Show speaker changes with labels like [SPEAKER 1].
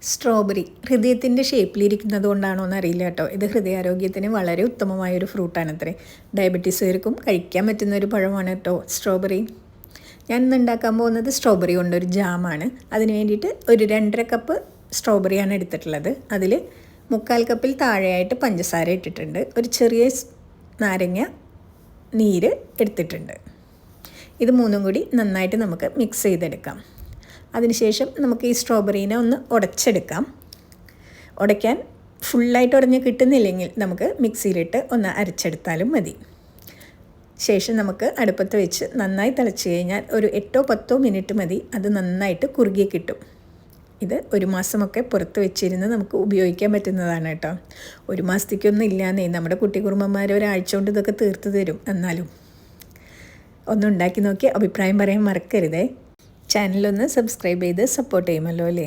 [SPEAKER 1] Strawberry ഹൃദയത്തിൻ്റെ ഷേപ്പിലിരിക്കുന്നത് കൊണ്ടാണോ എന്നറിയില്ല കേട്ടോ. ഇത് ഹൃദയാരോഗ്യത്തിന് വളരെ ഉത്തമമായൊരു ഫ്രൂട്ടാണത്രേ. ഡയബറ്റീസുകാർക്കും കഴിക്കാൻ പറ്റുന്ന ഒരു പഴമാണ് കേട്ടോ സ്ട്രോബെറി. ഞാൻ ഇന്ന് ഉണ്ടാക്കാൻ പോകുന്നത് സ്ട്രോബെറി കൊണ്ടൊരു ജാമാണ്. അതിന് വേണ്ടിയിട്ട് ഒരു 2.5 കപ്പ് സ്ട്രോബെറിയാണ് എടുത്തിട്ടുള്ളത്. അതിൽ 3/4 കപ്പിൽ താഴെയായിട്ട് പഞ്ചസാര ഇട്ടിട്ടുണ്ട്. ഒരു ചെറിയ നാരങ്ങ നീര് എടുത്തിട്ടുണ്ട്. ഇത് മൂന്നും കൂടി നന്നായിട്ട് നമുക്ക് മിക്സ് ചെയ്തെടുക്കാം. അതിനുശേഷം നമുക്ക് ഈ സ്ട്രോബെറീനെ ഒന്ന് ഉടച്ചെടുക്കാം. ഉടയ്ക്കാൻ ഫുള്ളായിട്ട് ഉടഞ്ഞ് കിട്ടുന്നില്ലെങ്കിൽ നമുക്ക് മിക്സിയിലിട്ട് ഒന്ന് അരച്ചെടുത്താലും മതി. ശേഷം നമുക്ക് അടുപ്പത്ത് വെച്ച് നന്നായി തിളച്ച് കഴിഞ്ഞാൽ ഒരു 8-10 മിനിറ്റ് മതി. അത് നന്നായിട്ട് കുറുകി കിട്ടും. ഇത് 1 മാസമൊക്കെ പുറത്ത് വെച്ചിരുന്ന് നമുക്ക് ഉപയോഗിക്കാൻ പറ്റുന്നതാണ് കേട്ടോ. 1 മാസത്തേക്കൊന്നും ഇല്ലാന്നേ, നമ്മുടെ കുട്ടി കുറുമ്പന്മാർ ഒരാഴ്ച കൊണ്ട് ഇതൊക്കെ തീർത്ത് തരും. എന്നാലും ഒന്നുണ്ടാക്കി നോക്കി അഭിപ്രായം പറയാൻ മറക്കരുതേ. ചാനലൊന്ന് സബ്സ്ക്രൈബ് ചെയ്ത് സപ്പോർട്ട് ചെയ്യുമല്ലോ അല്ലേ.